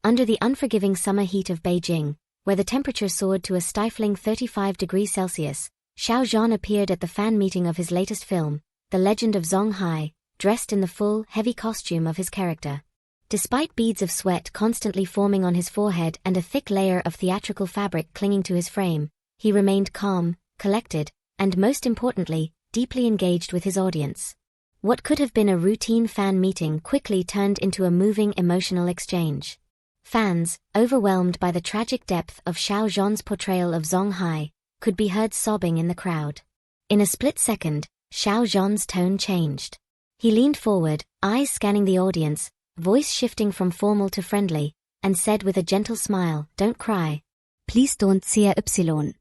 Under the unforgiving summer heat of Beijing, where the temperature soared to a stifling 35 degrees Celsius, Xiao Zhan appeared at the fan meeting of his latest film, The Legend of Zhong Hai, dressed in the full, heavy costume of his character. Despite beads of sweat constantly forming on his forehead and a thick layer of theatrical fabric clinging to his frame, he remained calm, collected, and most importantly, deeply engaged with his audience. What could have been a routine fan meeting quickly turned into a moving emotional exchange. Fans, overwhelmed by the tragic depth of Xiao Zhan's portrayal of Zhong Hai, could be heard sobbing in the crowd. In a split second, Xiao Zhan's tone changed. He leaned forward, eyes scanning the audience, voice shifting from formal to friendly, and said with a gentle smile, "Don't cry. Please don't cry."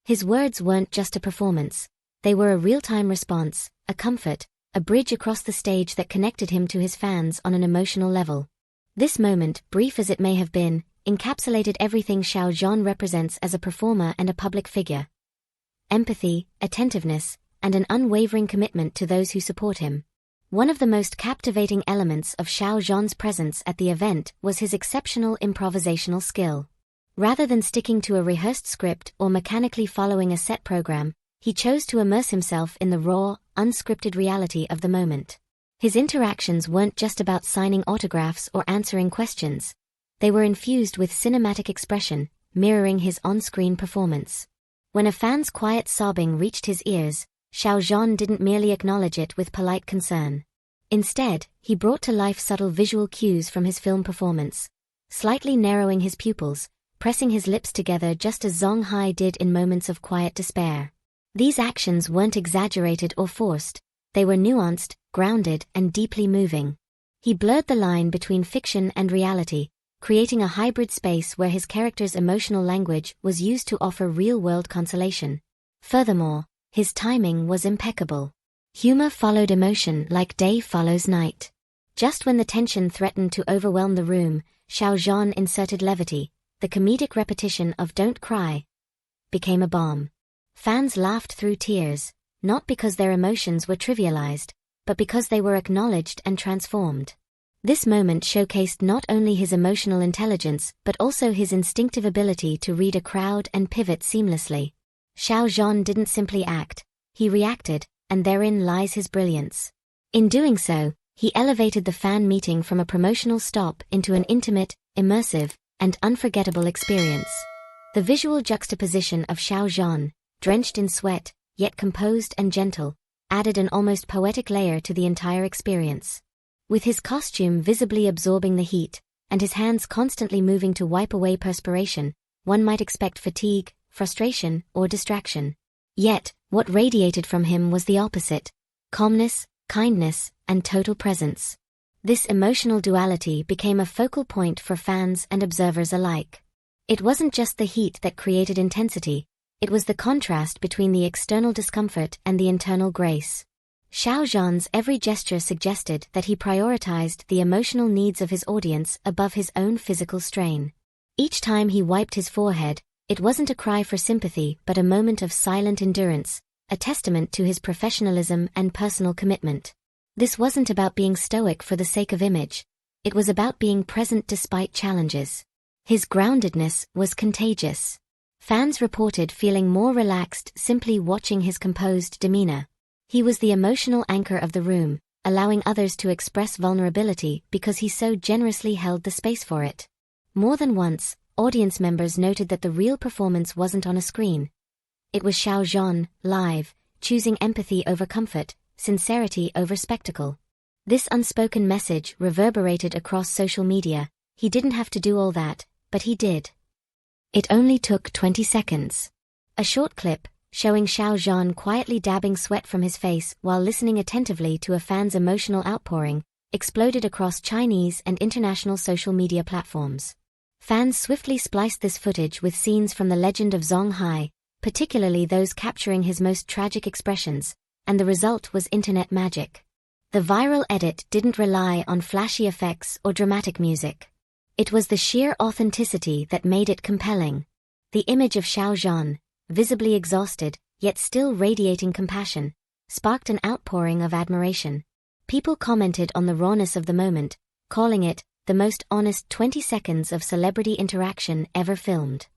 His words weren't just a performance. They were a real-time response, a comfort, a bridge across the stage that connected him to his fans on an emotional level. This moment, brief as it may have been, encapsulated everything Xiao Zhan represents as a performer and a public figure. Empathy, attentiveness, and an unwavering commitment to those who support him. One of the most captivating elements of Xiao Zhan's presence at the event was his exceptional improvisational skill. Rather than sticking to a rehearsed script or mechanically following a set program, he chose to immerse himself in the raw, unscripted reality of the moment. His interactions weren't just about signing autographs or answering questions. They were infused with cinematic expression, mirroring his on-screen performance. When a fan's quiet sobbing reached his ears, Xiao Zhan didn't merely acknowledge it with polite concern. Instead, he brought to life subtle visual cues from his film performance, slightly narrowing his pupils, pressing his lips together just as Zhong Hai did in moments of quiet despair. These actions weren't exaggerated or forced. They were nuanced, grounded, and deeply moving. He blurred the line between fiction and reality, creating a hybrid space where his character's emotional language was used to offer real-world consolation. Furthermore, his timing was impeccable. Humor followed emotion like day follows night. Just when the tension threatened to overwhelm the room, Xiao Zhan inserted levity. The comedic repetition of "Don't cry" became a balm. Fans laughed through tears, not because their emotions were trivialized, but because they were acknowledged and transformed. This moment showcased not only his emotional intelligence but also his instinctive ability to read a crowd and pivot seamlessly. Xiao Zhan didn't simply act, he reacted, and therein lies his brilliance. In doing so, he elevated the fan meeting from a promotional stop into an intimate, immersive, and unforgettable experience. The visual juxtaposition of Xiao Zhan, drenched in sweat, yet composed and gentle, added an almost poetic layer to the entire experience. With his costume visibly absorbing the heat, and his hands constantly moving to wipe away perspiration, one might expect fatigue, frustration, or distraction. Yet, what radiated from him was the opposite: calmness, kindness, and total presence. This emotional duality became a focal point for fans and observers alike. It wasn't just the heat that created intensity, it was the contrast between the external discomfort and the internal grace. Xiao Zhan's every gesture suggested that he prioritized the emotional needs of his audience above his own physical strain. Each time he wiped his forehead, it wasn't a cry for sympathy but a moment of silent endurance, a testament to his professionalism and personal commitment. This wasn't about being stoic for the sake of image, it was about being present despite challenges. His groundedness was contagious. Fans reported feeling more relaxed simply watching his composed demeanor. He was the emotional anchor of the room, allowing others to express vulnerability because he so generously held the space for it. More than once, audience members noted that the real performance wasn't on a screen. It was Xiao Zhan, live, choosing empathy over comfort, sincerity over spectacle. This unspoken message reverberated across social media. He didn't have to do all that, but he did. It only took 20 seconds. A short clip, showing Xiao Zhan quietly dabbing sweat from his face while listening attentively to a fan's emotional outpouring, exploded across Chinese and international social media platforms. Fans swiftly spliced this footage with scenes from The Legend of Zhong Hai, particularly those capturing his most tragic expressions, and the result was internet magic. The viral edit didn't rely on flashy effects or dramatic music. It was the sheer authenticity that made it compelling. The image of Xiao Zhan, visibly exhausted, yet still radiating compassion, sparked an outpouring of admiration. People commented on the rawness of the moment, calling it the most honest 20 seconds of celebrity interaction ever filmed.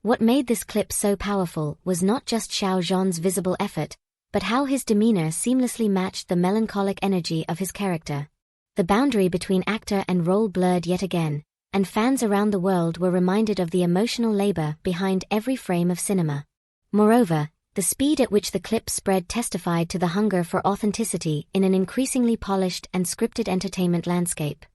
What made this clip so powerful was not just Xiao Zhan's visible effort, but how his demeanor seamlessly matched the melancholic energy of his character. The boundary between actor and role blurred yet again, and fans around the world were reminded of the emotional labor behind every frame of cinema. Moreover, the speed at which the clip spread testified to the hunger for authenticity in an increasingly polished and scripted entertainment landscape.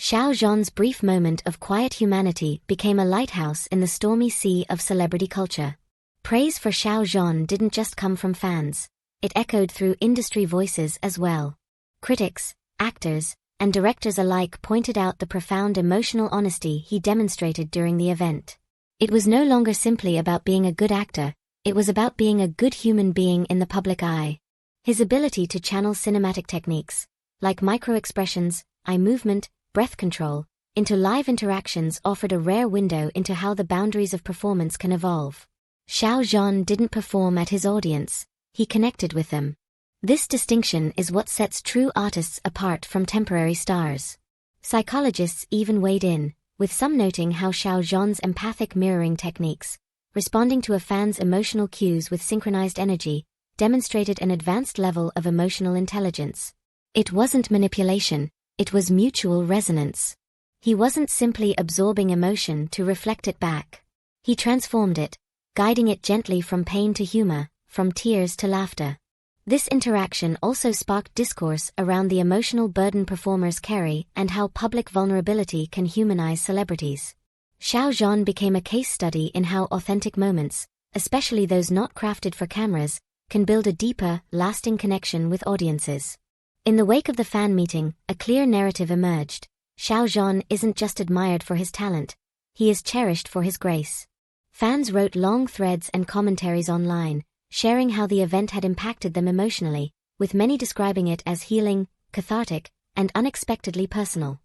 Xiao Zhan's brief moment of quiet humanity became a lighthouse in the stormy sea of celebrity culture. Praise for Xiao Zhan didn't just come from fans. It echoed through industry voices as well. Critics, actors, and directors alike pointed out the profound emotional honesty he demonstrated during the event. It was no longer simply about being a good actor, it was about being a good human being in the public eye. His ability to channel cinematic techniques, like micro-expressions, eye movement, breath control, into live interactions offered a rare window into how the boundaries of performance can evolve. Xiao Zhan didn't perform at his audience, he connected with them. This distinction is what sets true artists apart from temporary stars. Psychologists even weighed in, with some noting how Xiao Zhan's empathic mirroring techniques, responding to a fan's emotional cues with synchronized energy, demonstrated an advanced level of emotional intelligence. It wasn't manipulation, it was mutual resonance. He wasn't simply absorbing emotion to reflect it back. He transformed it, guiding it gently from pain to humor, from tears to laughter. This interaction also sparked discourse around the emotional burden performers carry and how public vulnerability can humanize celebrities. Xiao Zhan became a case study in how authentic moments, especially those not crafted for cameras, can build a deeper, lasting connection with audiences. In the wake of the fan meeting, a clear narrative emerged. Xiao Zhan isn't just admired for his talent, he is cherished for his grace. Fans wrote long threads and commentaries online, sharing how the event had impacted them emotionally, with many describing it as healing, cathartic, and unexpectedly personal.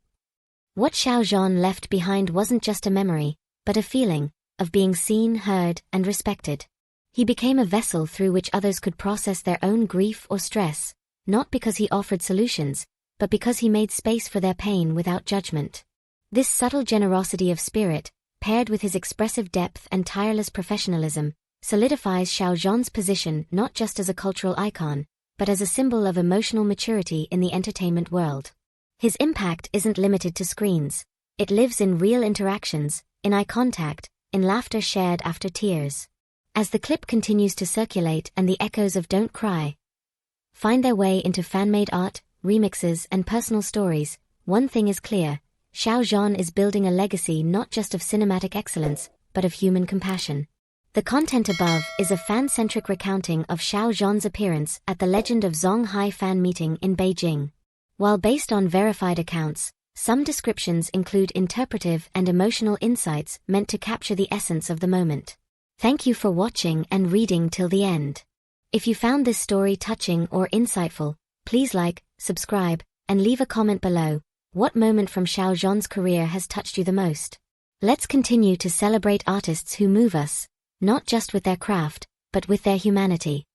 What Xiao Zhan left behind wasn't just a memory, but a feeling of being seen, heard, and respected. He became a vessel through which others could process their own grief or stress, not because he offered solutions, but because he made space for their pain without judgment. This subtle generosity of spirit, paired with his expressive depth and tireless professionalism, solidifies Xiao Zhan's position not just as a cultural icon, but as a symbol of emotional maturity in the entertainment world. His impact isn't limited to screens. It lives in real interactions, in eye contact, in laughter shared after tears. As the clip continues to circulate and the echoes of Don't Cry find their way into fan-made art, remixes, and personal stories, one thing is clear: Xiao Zhan is building a legacy not just of cinematic excellence, but of human compassion. The content above is a fan-centric recounting of Xiao Zhan's appearance at the Legend of Zonghai fan meeting in Beijing. While based on verified accounts, some descriptions include interpretive and emotional insights meant to capture the essence of the moment. Thank you for watching and reading till the end. If you found this story touching or insightful, please like, subscribe, and leave a comment below. What moment from Xiao Zhan's career has touched you the most? Let's continue to celebrate artists who move us, not just with their craft, but with their humanity.